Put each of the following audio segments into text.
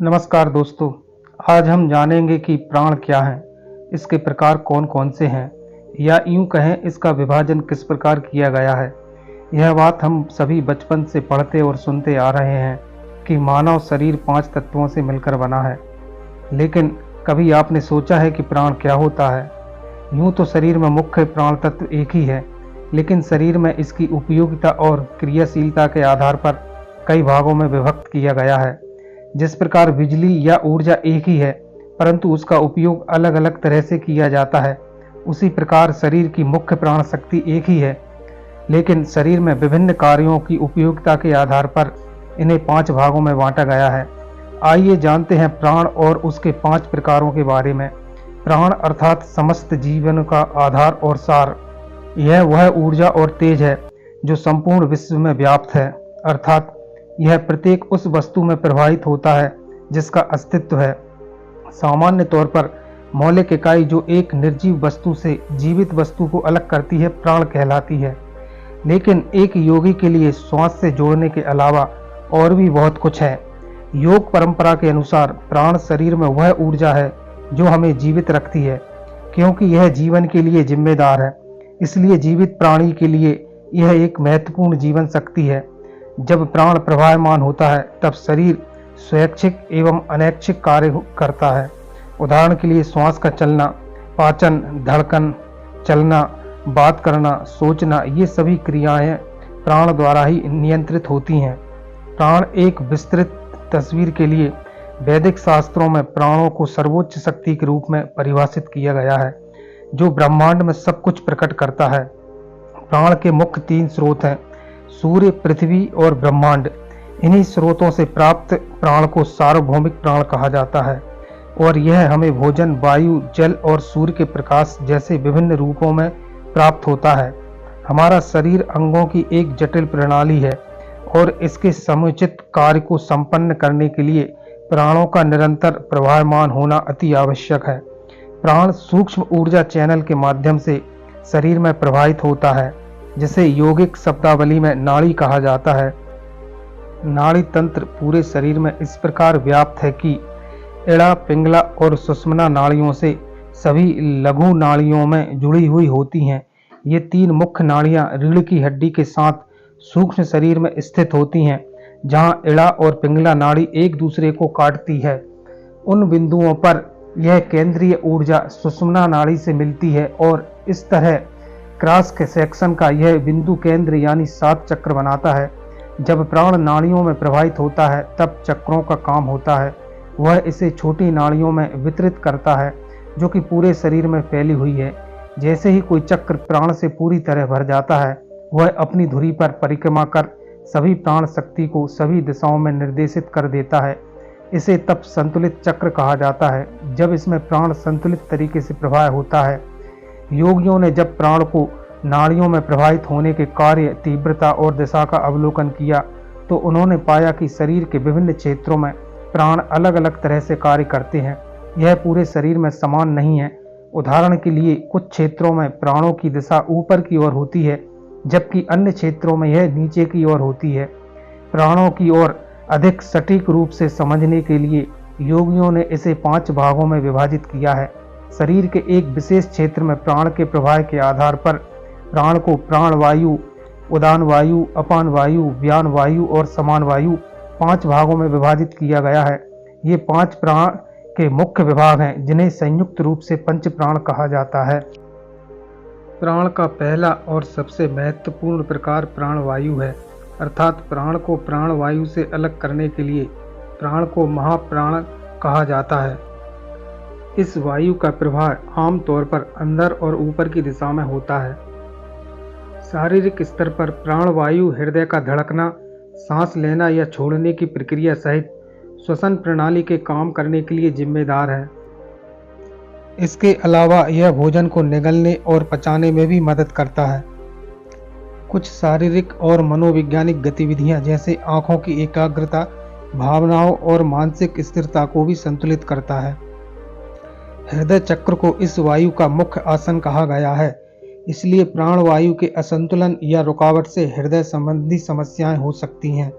नमस्कार दोस्तों। आज हम जानेंगे कि प्राण क्या है, इसके प्रकार कौन कौन से हैं, या यूं कहें इसका विभाजन किस प्रकार किया गया है। यह बात हम सभी बचपन से पढ़ते और सुनते आ रहे हैं कि मानव शरीर 5 तत्वों से मिलकर बना है। लेकिन कभी आपने सोचा है कि प्राण क्या होता है? यूं तो शरीर में मुख्य प्राण तत्व एक ही है, लेकिन शरीर में इसकी उपयोगिता और क्रियाशीलता के आधार पर कई भागों में विभक्त किया गया है। जिस प्रकार बिजली या ऊर्जा एक ही है, परंतु उसका उपयोग अलग अलग तरह से किया जाता है, उसी प्रकार शरीर की मुख्य प्राण शक्ति एक ही है, लेकिन शरीर में विभिन्न कार्यों की उपयोगिता के आधार पर इन्हें 5 भागों में बांटा गया है। आइए जानते हैं प्राण और उसके 5 प्रकारों के बारे में। प्राण अर्थात समस्त जीवन का आधार और सार। यह वह ऊर्जा और तेज है जो संपूर्ण विश्व में व्याप्त है, अर्थात यह प्रत्येक उस वस्तु में प्रवाहित होता है जिसका अस्तित्व है। सामान्य तौर पर मौलिक इकाई जो एक निर्जीव वस्तु से जीवित वस्तु को अलग करती है प्राण कहलाती है। लेकिन एक योगी के लिए श्वास से जोड़ने के अलावा और भी बहुत कुछ है। योग परंपरा के अनुसार प्राण शरीर में वह ऊर्जा है जो हमें जीवित रखती है, क्योंकि यह जीवन के लिए जिम्मेदार है। इसलिए जीवित प्राणी के लिए यह एक महत्वपूर्ण जीवन शक्ति है। जब प्राण प्रवाहमान होता है तब शरीर स्वैच्छिक एवं अनैच्छिक कार्य करता है। उदाहरण के लिए श्वास का चलना, पाचन, धड़कन, चलना, बात करना, सोचना, ये सभी क्रियाएं प्राण द्वारा ही नियंत्रित होती हैं। प्राण एक विस्तृत तस्वीर के लिए वैदिक शास्त्रों में प्राणों को सर्वोच्च शक्ति के रूप में परिभाषित किया गया है, जो ब्रह्मांड में सब कुछ प्रकट करता है। प्राण के मुख्य 3 स्रोत हैं, सूर्य, पृथ्वी और ब्रह्मांड। इन्हीं स्रोतों से प्राप्त प्राण को सार्वभौमिक प्राण कहा जाता है, और यह हमें भोजन, वायु, जल और सूर्य के प्रकाश जैसे विभिन्न रूपों में प्राप्त होता है। हमारा शरीर अंगों की एक जटिल प्रणाली है, और इसके समुचित कार्य को संपन्न करने के लिए प्राणों का निरंतर प्रवाहमान होना अति आवश्यक है। प्राण सूक्ष्म ऊर्जा चैनल के माध्यम से शरीर में प्रवाहित होता है, जिसे यौगिक शब्दावली में नाड़ी कहा जाता है। नाड़ी तंत्र पूरे शरीर में इस प्रकार व्याप्त है कि इड़ा, पिंगला और सुषुम्ना नाड़ियों से सभी लघु नाड़ियों में जुड़ी हुई होती हैं। ये 3 मुख्य नाड़ियां रीढ़ की हड्डी के साथ सूक्ष्म शरीर में स्थित होती हैं, जहां इड़ा और पिंगला नाड़ी एक दूसरे को काटती है। उन बिंदुओं पर यह केंद्रीय ऊर्जा सुषुम्ना नाड़ी से मिलती है, और इस तरह क्रॉस सेक्शन का यह बिंदु केंद्र यानी 7 चक्र बनाता है। जब प्राण नाड़ियों में प्रवाहित होता है तब चक्रों का काम होता है, वह इसे छोटी नाड़ियों में वितरित करता है जो कि पूरे शरीर में फैली हुई है। जैसे ही कोई चक्र प्राण से पूरी तरह भर जाता है, वह अपनी धुरी पर परिक्रमा कर सभी प्राण शक्ति को सभी दिशाओं में निर्देशित कर देता है। इसे तब संतुलित चक्र कहा जाता है, जब इसमें प्राण संतुलित तरीके से प्रवाह होता है। योगियों ने जब प्राण को नाड़ियों में प्रवाहित होने के कार्य, तीव्रता और दिशा का अवलोकन किया, तो उन्होंने पाया कि शरीर के विभिन्न क्षेत्रों में प्राण अलग अलग तरह से कार्य करते हैं। यह पूरे शरीर में समान नहीं है। उदाहरण के लिए कुछ क्षेत्रों में प्राणों की दिशा ऊपर की ओर होती है, जबकि अन्य क्षेत्रों में यह नीचे की ओर होती है। प्राणों की ओर अधिक सटीक रूप से समझने के लिए योगियों ने इसे 5 भागों में विभाजित किया है। शरीर के एक विशेष क्षेत्र में प्राण के प्रवाह के आधार पर प्राण को प्राण वायु, उदान वायु, अपान वायु, व्यान वायु और समान वायु 5 भागों में विभाजित किया गया है। ये 5 प्राण के मुख्य विभाग हैं, जिन्हें संयुक्त रूप से पंच प्राण कहा जाता है। प्राण का पहला और सबसे महत्वपूर्ण प्रकार प्राणवायु है, अर्थात प्राण को प्राणवायु से अलग करने के लिए प्राण को महाप्राण कहा जाता है। इस वायु का प्रवाह आमतौर पर अंदर और ऊपर की दिशा में होता है। शारीरिक स्तर पर प्राणवायु हृदय का धड़कना, सांस लेना या छोड़ने की प्रक्रिया सहित श्वसन प्रणाली के काम करने के लिए जिम्मेदार है। इसके अलावा यह भोजन को निगलने और पचाने में भी मदद करता है। कुछ शारीरिक और मनोवैज्ञानिक गतिविधियां जैसे आंखों की एकाग्रता, भावनाओं और मानसिक स्थिरता को भी संतुलित करता है। हृदय चक्र को इस वायु का मुख्य आसन कहा गया है, इसलिए प्राणवायु के असंतुलन या रुकावट से हृदय संबंधी समस्याएं हो सकती हैं।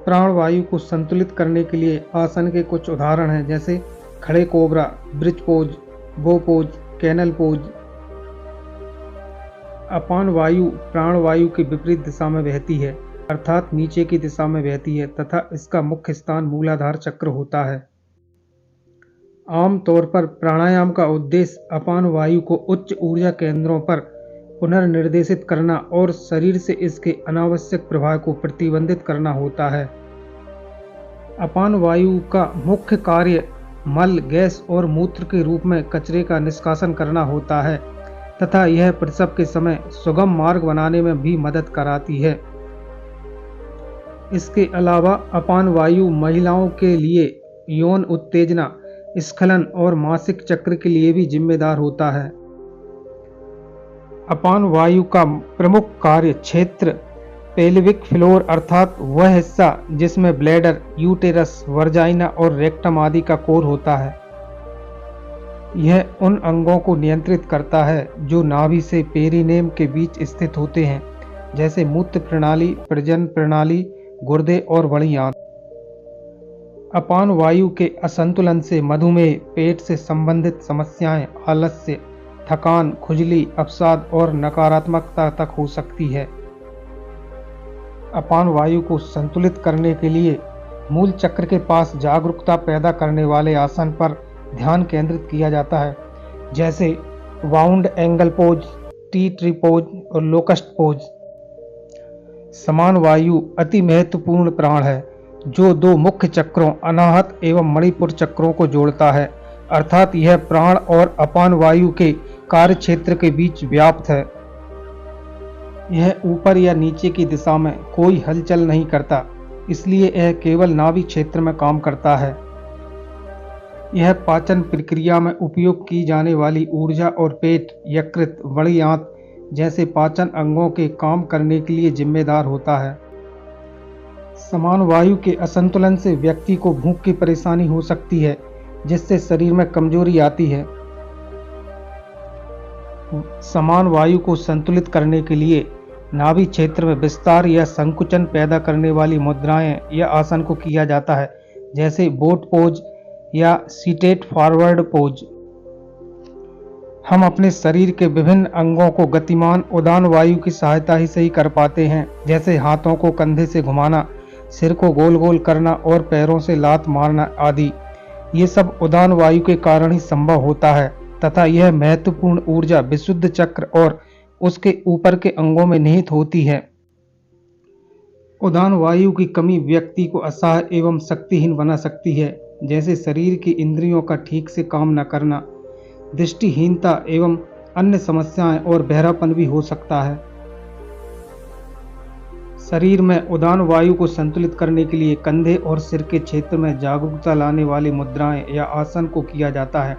प्राणवायु को संतुलित करने के लिए आसन के कुछ उदाहरण हैं, जैसे खड़े cobra, bridge pose, bow pose, camel pose. अपान वायु प्राणवायु के विपरीत दिशा में बहती है, अर्थात नीचे की दिशा में बहती है तथा इसका मुख्य स्थान मूलाधार चक्र होता है। आमतौर पर प्राणायाम का उद्देश्य अपान वायु को उच्च ऊर्जा केंद्रों पर पुनर्निर्देशित करना और शरीर से इसके अनावश्यक प्रभाव को प्रतिबंधित करना होता है। अपान वायु का मुख्य कार्य मल, गैस और मूत्र के रूप में कचरे का निष्कासन करना होता है तथा यह प्रसव के समय सुगम मार्ग बनाने में भी मदद कराती है। इसके अलावा अपान वायु महिलाओं के लिए यौन उत्तेजना, स्खलन और मासिक चक्र के लिए भी जिम्मेदार होता है। अपान वायु का प्रमुख कार्य क्षेत्र पेल्विक फ्लोर अर्थात वह हिस्सा जिसमें ब्लैडर, यूटेरस, वर्जाइना और रेक्टम आदि का कोर होता है। यह उन अंगों को नियंत्रित करता है जो नाभि से पेरिनेम के बीच स्थित होते हैं, जैसे मूत्र प्रणाली, प्रजनन प्रणाली, गुर्दे और बड़ी आंत। अपान वायु के असंतुलन से मधुमेह, पेट से संबंधित समस्याएं, आलस्य, थकान, खुजली, अवसाद और नकारात्मकता तक हो सकती है। अपान वायु को संतुलित करने के लिए मूल चक्र के पास जागरूकता पैदा करने वाले आसन पर ध्यान केंद्रित किया जाता है, जैसे wound angle pose, tea tree pose और लोकस्ट पोज। समान वायु अति महत्वपूर्ण प्राण है जो दो मुख्य चक्रों अनाहत एवं मणिपुर चक्रों को जोड़ता है, अर्थात यह प्राण और अपान वायु के कार्य क्षेत्र के बीच व्याप्त है। यह ऊपर या नीचे की दिशा में कोई हलचल नहीं करता, इसलिए यह केवल नाभि क्षेत्र में काम करता है। यह पाचन प्रक्रिया में उपयोग की जाने वाली ऊर्जा और पेट, यकृत, बड़ी आंत जैसे पाचन अंगों के काम करने के लिए जिम्मेदार होता है। समान वायु के असंतुलन से व्यक्ति को भूख की परेशानी हो सकती है, जिससे शरीर में कमजोरी आती है। समान वायु को संतुलित करने के लिए नाभि क्षेत्र में विस्तार या संकुचन पैदा करने वाली मुद्राएं या आसन को किया जाता है, जैसे बोट पोज या सीटेड फॉरवर्ड पोज। हम अपने शरीर के विभिन्न अंगों को गतिमान उदान वायु की सहायता ही से ही कर पाते हैं, जैसे हाथों को कंधे से घुमाना, सिर को गोल गोल करना और पैरों से लात मारना आदि। ये सब उदान वायु के कारण ही संभव होता है तथा यह महत्वपूर्ण ऊर्जा विशुद्ध चक्र और उसके ऊपर के अंगों में निहित होती है। उदान वायु की कमी व्यक्ति को असहाय एवं शक्तिहीन बना सकती है, जैसे शरीर की इंद्रियों का ठीक से काम न करना, दृष्टिहीनता एवं अन्य समस्याएं और बहरापन भी हो सकता है। शरीर में उदान वायु को संतुलित करने के लिए कंधे और सिर के क्षेत्र में जागरूकता लाने वाली मुद्राएं या आसन को किया जाता है,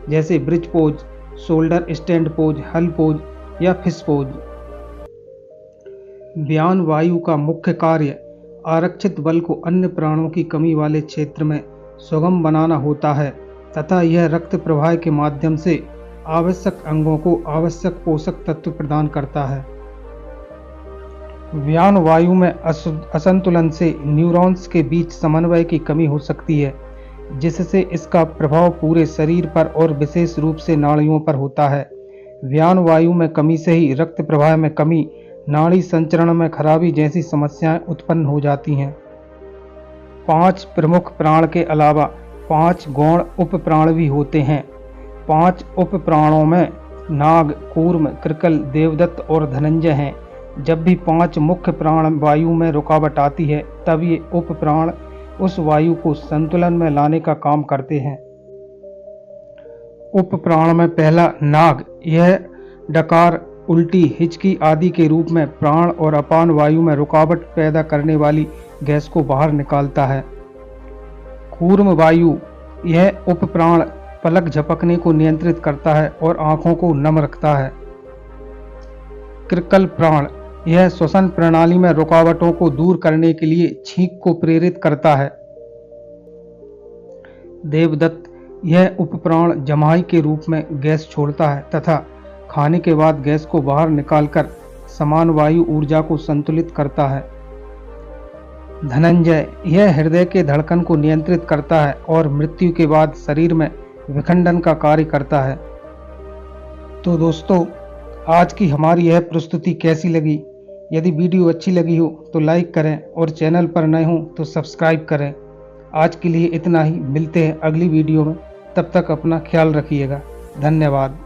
जैसे bridge pose, shoulder stand pose, हल पोज या फिश पोज। व्यान वायु का मुख्य कार्य आरक्षित बल को अन्य प्राणों की कमी वाले क्षेत्र में सुगम बनाना होता है तथा यह रक्त प्रवाह के माध्यम से आवश्यक अंगों को आवश्यक पोषक तत्व प्रदान करता है। व्यान वायु में असंतुलन से न्यूरॉन्स के बीच समन्वय की कमी हो सकती है, जिससे इसका प्रभाव पूरे शरीर पर और विशेष रूप से नाड़ियों पर होता है। व्यान वायु में कमी से ही रक्त प्रवाह में कमी, नाड़ी संचरण में खराबी जैसी समस्याएं उत्पन्न हो जाती हैं। 5 प्रमुख प्राण के अलावा 5 गौण उप प्राण भी होते हैं। 5 उप प्राणों में नाग, कूर्म, कृकल, देवदत्त और धनंजय हैं। जब भी 5 मुख्य प्राण वायु में रुकावट आती है, तब ये उप प्राण उस वायु को संतुलन में लाने का काम करते हैं। उप प्राण में पहला नाग, यह डकार, उल्टी, हिचकी आदि के रूप में प्राण और अपान वायु में रुकावट पैदा करने वाली गैस को बाहर निकालता है। कूर्म वायु, यह उप प्राण पलक झपकने को नियंत्रित करता है और आंखों को नम रखता है। कृकल प्राण, यह श्वसन प्रणाली में रुकावटों को दूर करने के लिए छींक को प्रेरित करता है। देवदत्त, यह उपप्राण जमाई के रूप में गैस छोड़ता है तथा खाने के बाद गैस को बाहर निकालकर समान वायु ऊर्जा को संतुलित करता है। धनंजय, यह हृदय के धड़कन को नियंत्रित करता है और मृत्यु के बाद शरीर में विखंडन का कार्य करता है। तो दोस्तों, आज की हमारी यह प्रस्तुति कैसी लगी? यदि वीडियो अच्छी लगी हो तो लाइक करें और चैनल पर नए हो तो सब्सक्राइब करें। आज के लिए इतना ही, मिलते हैं अगली वीडियो में। तब तक अपना ख्याल रखिएगा। धन्यवाद।